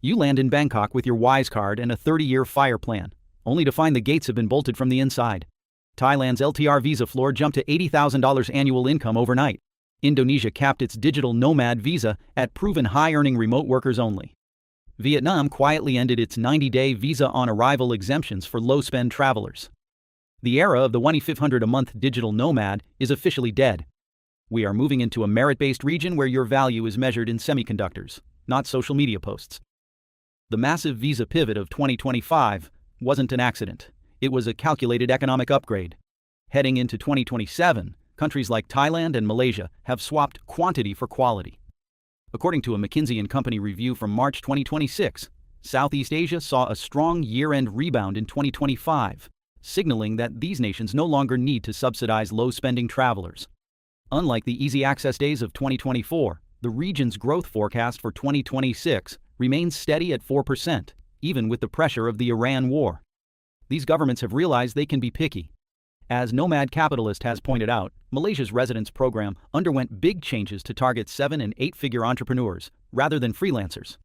You land in Bangkok with your Wise card and a 30-year fire plan, only to find the gates have been bolted from the inside. Thailand's LTR visa floor jumped to $80,000 annual income overnight. Indonesia capped its digital Nomad visa at proven high-earning remote workers only. Vietnam quietly ended its 90-day visa-on-arrival exemptions for low-spend travelers. The era of the 2,500 a month digital nomad is officially dead. We are moving into a merit-based region where your value is measured in semiconductors, not social media posts. The massive visa pivot of 2025 wasn't an accident. It was a calculated economic upgrade. Heading into 2027, countries like Thailand and Malaysia have swapped quantity for quality. According to a McKinsey & Company review from March 2026, Southeast Asia saw a strong year-end rebound in 2025, signaling that these nations no longer need to subsidize low-spending travelers. Unlike the easy access days of 2024, the region's growth forecast for 2026 remains steady at 4%, even with the pressure of the Iran war. These governments have realized they can be picky. As Nomad Capitalist has pointed out, Malaysia's residence program underwent big changes to target 7- and 8-figure entrepreneurs, rather than freelancers.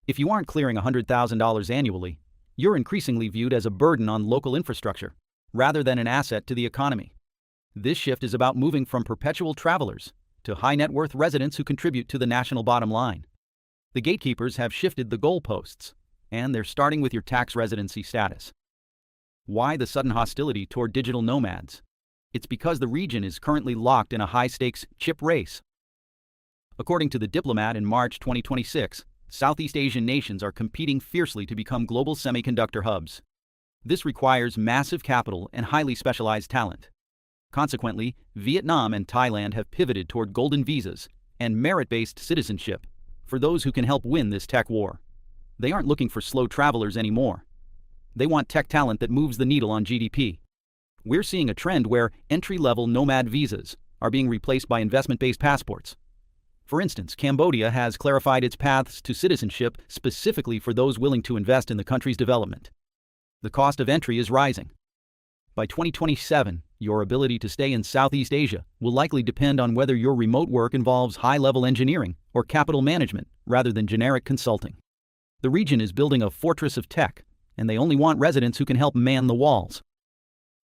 If you aren't clearing $100,000 annually, you're increasingly viewed as a burden on local infrastructure, rather than an asset to the economy. This shift is about moving from perpetual travelers to high-net-worth residents who contribute to the national bottom line. The gatekeepers have shifted the goalposts, and they're starting with your tax residency status. Why the sudden hostility toward digital nomads? It's because the region is currently locked in a high-stakes chip race. According to The Diplomat in March 2026, Southeast Asian nations are competing fiercely to become global semiconductor hubs. This requires massive capital and highly specialized talent. Consequently, Vietnam and Thailand have pivoted toward golden visas and merit-based citizenship for those who can help win this tech war. They aren't looking for slow travelers anymore. They want tech talent that moves the needle on GDP. We're seeing a trend where entry-level nomad visas are being replaced by investment-based passports. For instance, Cambodia has clarified its paths to citizenship specifically for those willing to invest in the country's development. The cost of entry is rising. By 2027, your ability to stay in Southeast Asia will likely depend on whether your remote work involves high-level engineering or capital management rather than generic consulting. The region is building a fortress of tech, and they only want residents who can help man the walls.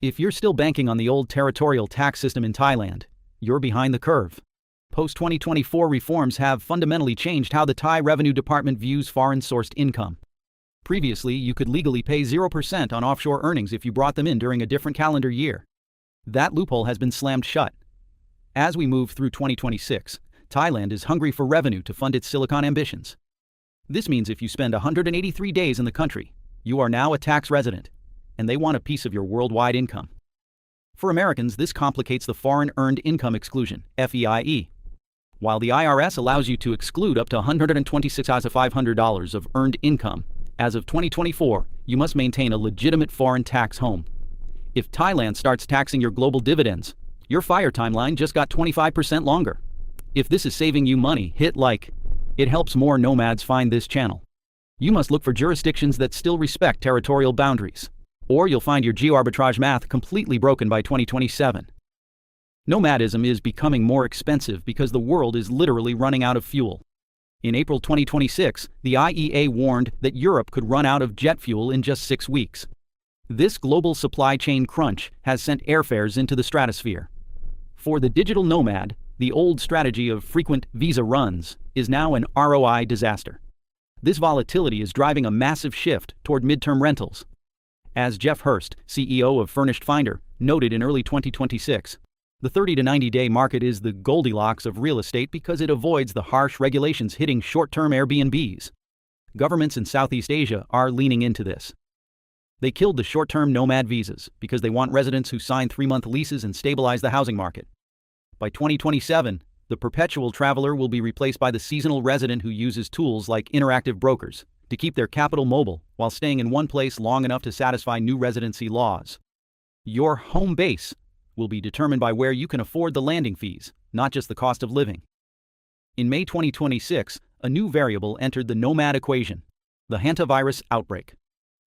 If you're still banking on the old territorial tax system in Thailand, you're behind the curve. Post-2024 reforms have fundamentally changed how the Thai Revenue Department views foreign-sourced income. Previously, you could legally pay 0% on offshore earnings if you brought them in during a different calendar year. That loophole has been slammed shut. As we move through 2026, Thailand is hungry for revenue to fund its Silicon ambitions. This means if you spend 183 days in the country, you are now a tax resident, and they want a piece of your worldwide income. For Americans, this complicates the Foreign Earned Income Exclusion, FEIE. While the IRS allows you to exclude up to $126,500 of earned income, as of 2024, you must maintain a legitimate foreign tax home. If Thailand starts taxing your global dividends, your FIRE timeline just got 25% longer. If this is saving you money, hit like. It helps more nomads find this channel. You must look for jurisdictions that still respect territorial boundaries, or you'll find your geo-arbitrage math completely broken by 2027. Nomadism is becoming more expensive because the world is literally running out of fuel. In April 2026, the IEA warned that Europe could run out of jet fuel in just 6 weeks. This global supply chain crunch has sent airfares into the stratosphere. For the digital nomad, the old strategy of frequent visa runs is now an ROI disaster. This volatility is driving a massive shift toward midterm rentals. As Jeff Hurst, CEO of Furnished Finder, noted in early 2026, the 30 to 90-day market is the Goldilocks of real estate because it avoids the harsh regulations hitting short-term Airbnbs. Governments in Southeast Asia are leaning into this. They killed the short-term nomad visas because they want residents who sign 3-month leases and stabilize the housing market. By 2027, the perpetual traveler will be replaced by the seasonal resident who uses tools like interactive brokers to keep their capital mobile while staying in one place long enough to satisfy new residency laws. Your home base will be determined by where you can afford the landing fees, not just the cost of living. In May 2026, a new variable entered the nomad equation, the hantavirus outbreak.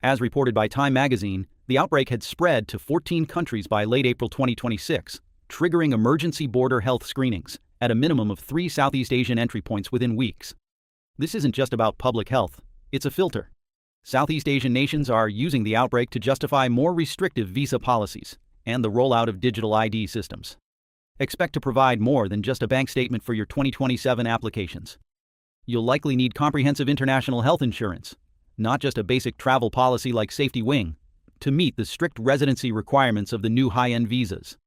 As reported by Time magazine, the outbreak had spread to 14 countries by late April 2026, triggering emergency border health screenings at a minimum of 3 Southeast Asian entry points within weeks. This isn't just about public health, It's a filter. Southeast Asian nations are using the outbreak to justify more restrictive visa policies and the rollout of digital ID systems. Expect to provide more than just a bank statement for your 2027 applications. You'll likely need comprehensive international health insurance, not just a basic travel policy like Safety Wing, to meet the strict residency requirements of the new high-end visas.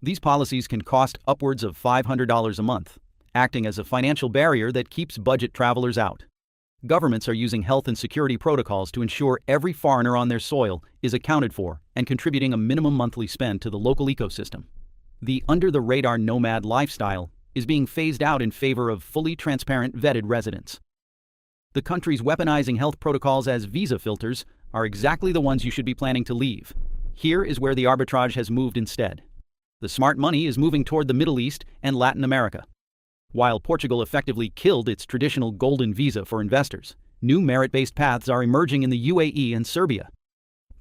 These policies can cost upwards of $500 a month, acting as a financial barrier that keeps budget travelers out. Governments are using health and security protocols to ensure every foreigner on their soil is accounted for and contributing a minimum monthly spend to the local ecosystem. The under-the-radar nomad lifestyle is being phased out in favor of fully transparent vetted residents. The countries weaponizing health protocols as visa filters are exactly the ones you should be planning to leave. Here is where the arbitrage has moved instead. The smart money is moving toward the Middle East and Latin America. While Portugal effectively killed its traditional golden visa for investors, new merit-based paths are emerging in the UAE and Serbia.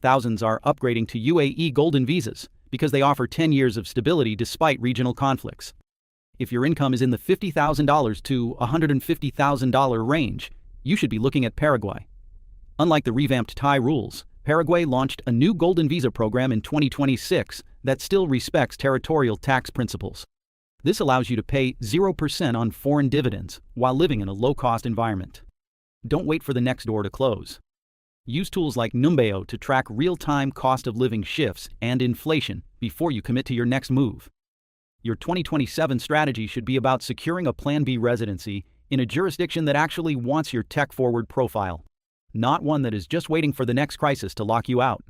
Thousands are upgrading to UAE golden visas because they offer 10 years of stability despite regional conflicts. If your income is in the $50,000 to $150,000 range, you should be looking at Paraguay. Unlike the revamped Thai rules, Paraguay launched a new golden visa program in 2026 that still respects territorial tax principles. This allows you to pay 0% on foreign dividends while living in a low-cost environment. Don't wait for the next door to close. Use tools like Numbeo to track real-time cost of living shifts and inflation before you commit to your next move. Your 2027 strategy should be about securing a Plan B residency in a jurisdiction that actually wants your tech-forward profile, not one that is just waiting for the next crisis to lock you out.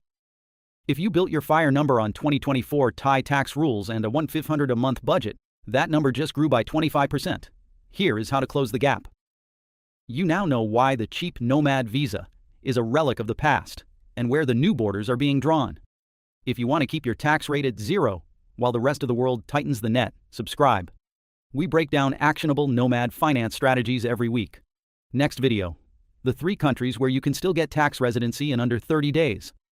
If you built your FIRE number on 2024 Thai tax rules and a $1,500 a month budget, that number just grew by 25%. Here is how to close the gap. You now know why the cheap Nomad visa is a relic of the past and where the new borders are being drawn. If you want to keep your tax rate at 0 while the rest of the world tightens the net, subscribe. We break down actionable Nomad finance strategies every week. Next video: the 3 countries where you can still get tax residency in under 30 days.